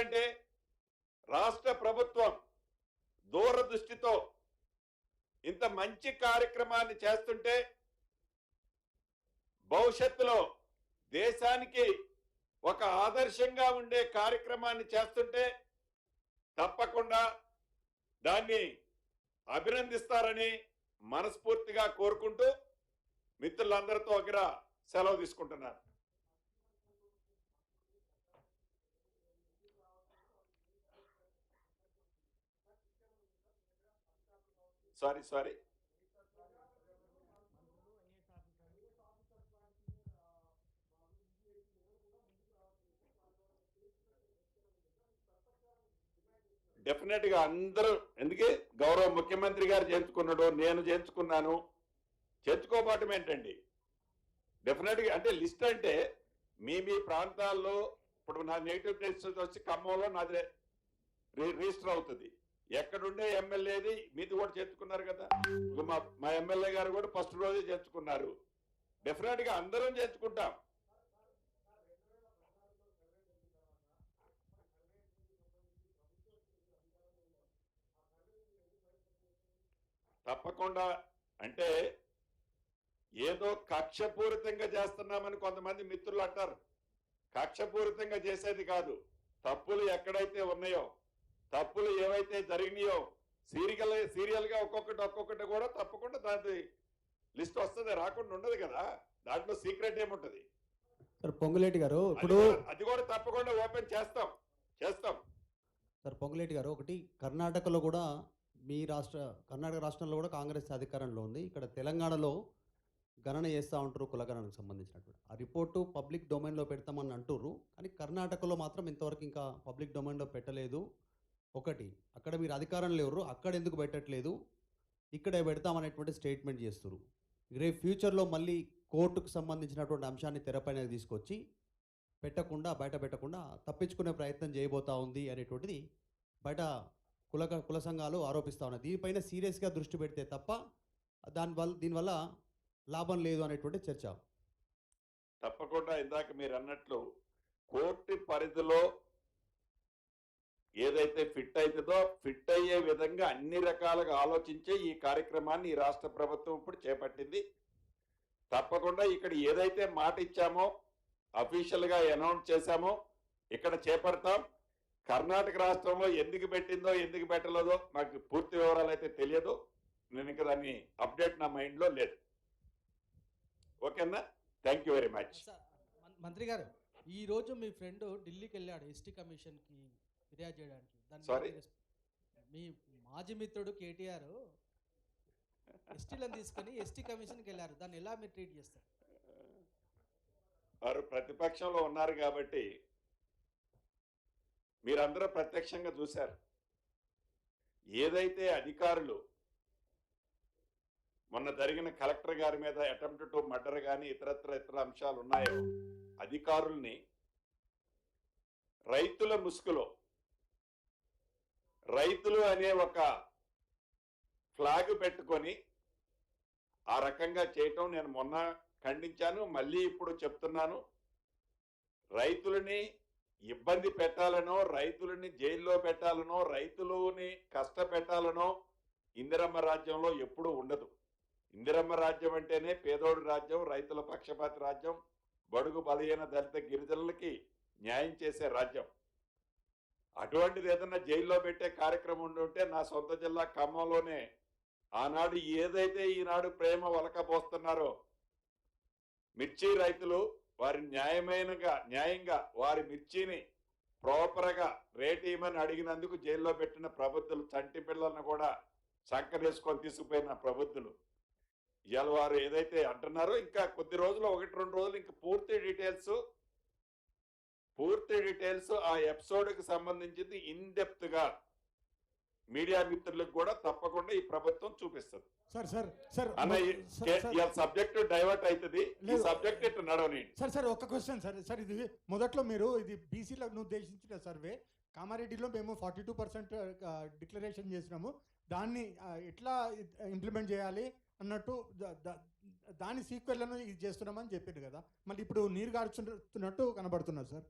ఎందుకంటే రాష్ట్ర ప్రభుత్వం దూరదృష్టితో ఇంత మంచి కార్యక్రమాన్ని చేస్తుంటే భవిష్యత్తులో దేశానికి ఒక ఆదర్శంగా ఉండే కార్యక్రమాన్ని చేస్తుంటే తప్పకుండా దాన్ని అభినందిస్తారని మనస్ఫూర్తిగా కోరుకుంటూ మిత్రులందరితో దగ్గర సెలవు తీసుకుంటున్నాను. సారీ డెఫినెట్ గా అందరూ, ఎందుకే గౌరవ ముఖ్యమంత్రి గారు చేర్చుకున్నాడు, నేను చేర్చుకున్నాను, చేర్చుకోవటం ఏంటండి. డెఫినెట్ గా అంటే లిస్ట్ అంటే మీ ప్రాంతాల్లో ఇప్పుడు నా నేటివ్ ప్లేస్ వచ్చి ఖమ్మంలో నాది రిజిస్టర్ అవుతుంది. ఎక్కడుండే ఎమ్మెల్యేది మీది కూడా చేర్చుకున్నారు కదా. మా ఎమ్మెల్యే గారు కూడా ఫస్ట్ రోజే చేర్చుకున్నారు. డెఫినెట్ గా అందరం చేర్చుకుంటాం. తప్పకుండా అంటే ఏదో కక్షపూరితంగా చేస్తున్నామని కొంతమంది మిత్రులు అంటారు. కక్షపూరితంగా చేసేది కాదు. తప్పులు ఎక్కడైతే ఉన్నాయో, తప్పులు ఏవైతే జరిగినాయో సీరియల్ గా ఒక్కొక్కటి కూడా తప్పకుండా దాని లిస్ట్ వస్తుంది, రాకుండా ఉండదు కదా. దాంట్లో సీక్రెట్ ఏముంటది సార్? పొంగులేటి గారు ఇప్పుడు అది కూడా తప్పకుండా ఓపెన్ చేస్తాం. సార్ పొంగులేటి గారు, ఒకటి కర్ణాటకలో కూడా కర్ణాటక రాష్ట్రంలో కూడా కాంగ్రెస్ అధికారంలో ఉంది. ఇక్కడ తెలంగాణలో గణన చేస్తూ ఉంటారు కులగణనకు సంబంధించినటువంటి. ఆ రిపోర్టు పబ్లిక్ డొమైన్లో పెడతామని అంటుర్రు, కానీ కర్ణాటకలో మాత్రం ఇంతవరకు ఇంకా పబ్లిక్ డొమైన్లో పెట్టలేదు. ఒకటి, అక్కడ మీరు అధికారం లేరు, అక్కడ ఎందుకు పెట్టట్లేదు, ఇక్కడే పెడతామనేటువంటి స్టేట్మెంట్ చేస్తున్నారు. రేపు ఫ్యూచర్లో మళ్ళీ కోర్టుకు సంబంధించినటువంటి అంశాన్ని తెరపైన తీసుకొచ్చి బయట పెట్టకుండా తప్పించుకునే ప్రయత్నం చేయబోతా ఉంది అనేటువంటిది బయట కుల సంఘాలు ఆరోపిస్తూ ఉన్నాయి. దీనిపైన సీరియస్గా దృష్టి పెడితే తప్ప దీనివల్ల లాభం లేదు అనేటువంటి చర్చ. తప్పకుండా ఇందాక మీరు అన్నట్లు కోర్టు పరిధిలో ఏదైతే ఫిట్ అవుతుందో ఫిట్ అయ్యే విధంగా అన్ని రకాలుగా ఆలోచించే ఈ కార్యక్రమాన్ని ఈ రాష్ట్ర ప్రభుత్వం ఇప్పుడు చేపట్టింది. తప్పకుండా ఇక్కడ ఏదైతే మాట ఇచ్చామో, అఫీషియల్ గా అనౌన్స్ చేశామో ఇక్కడ చేపడతాం. కర్ణాటక రాష్ట్రంలో ఎందుకు పెట్టిందో ఎందుకు పెట్టలేదో నాకు పూర్తి వివరాలు అయితే తెలియదు. నేను ఇంకా దాన్ని అప్డేట్ నా మైండ్ లో లేదు. ఓకేనా? Thank you very much. మంత్రి గారు, ఈ రోజు మీ ఫ్రెండ్ ఢిల్లీకి వెళ్ళాడు ఎస్టీ కమిషన్ కి ఫిర్యాదు చేయడానికి. సారీ, మీ మాజీ మిత్రుడు కేటీఆర్ ఎస్టీలను తీసుకొని ఎస్టీ కమిషన్కి వెళ్ళారు. దాన్ని ఎలా మీరు ట్రీట్ చేస్తారు? వారు ప్రతిపక్షంలో ఉన్నారు కాబట్టి మీరందరూ ప్రత్యక్షంగా చూశారు. ఏదైతే అధికారులు మొన్న జరిగిన కలెక్టర్ గారి మీద అటెంప్ట్ టు మర్డర్ కానీ ఇతర అంశాలు ఉన్నాయో, అధికారుల్ని రైతుల ముసుగులో రైతులు అనే ఒక ఫ్లాగ్ పెట్టుకొని ఆ రకంగా చేయటం నేను మొన్న ఖండించాను, మళ్ళీ ఇప్పుడు చెప్తున్నాను. రైతులని ఇబ్బంది పెట్టాలనో, రైతులని జైల్లో పెట్టాలనో, రైతులని కష్టపెట్టాలనో ఇందిరమ్మ రాజ్యంలో ఎప్పుడూ ఉండదు. ఇందిరమ్మ రాజ్యం అంటేనే పేదోడు రాజ్యం, రైతుల పక్షపాతి రాజ్యం, బడుగు బలహీన దళిత గిరిజనులకి న్యాయం చేసే రాజ్యం. అటువంటిది ఏదన్నా జైల్లో పెట్టే కార్యక్రమం ఉంటే నా సొంత జిల్లా ఖమ్మంలోనే ఆనాడు ఏదైతే ఈనాడు ప్రేమ వలకబోస్తున్నారో మిర్చి రైతులు వారి న్యాయంగా వారి మిర్చిని ప్రాపర్గా రేట్ ఇవ్వమని అడిగినందుకు జైల్లో పెట్టిన ప్రబుద్ధులు, చంటి పిల్లలను కూడా సంకరేసుకొని తీసుకుపోయిన ప్రబుద్ధులు ఇవాళ వారు ఏదైతే అంటున్నారో ఇంకా కొద్ది రోజులు 1-2 రోజులు ఇంకా పూర్తి డీటెయిల్స్ ఆ ఎపిసోడ్కి సంబంధించింది ఇన్ డెప్త్ గా మీడియా మిత్రులకు కూడా తప్పకుండా ఈ ప్రభుత్వం చూపిస్తుంది. సబ్జెక్ట్ డైవర్ట్ అవుతుంది, ఈ సబ్జెక్ట్ ఇట్లా నడవని. సార్ ఒక క్వశ్చన్ సార్ ఇది మొదట్లో మీరు ఇది బీసీలకు ఉద్దేశించిన సర్వే, కామారెడ్డిలో మేము 42% డిక్లరేషన్ చేసినాము, దాన్ని ఎట్లా ఇంప్లిమెంట్ చేయాలి అన్నట్టు దాని సీక్వెల్లను ఇది చేస్తున్నామని చెప్పింది కదా, మళ్ళీ ఇప్పుడు నీరు గార్చున్నట్టు కనబడుతున్నారు సార్.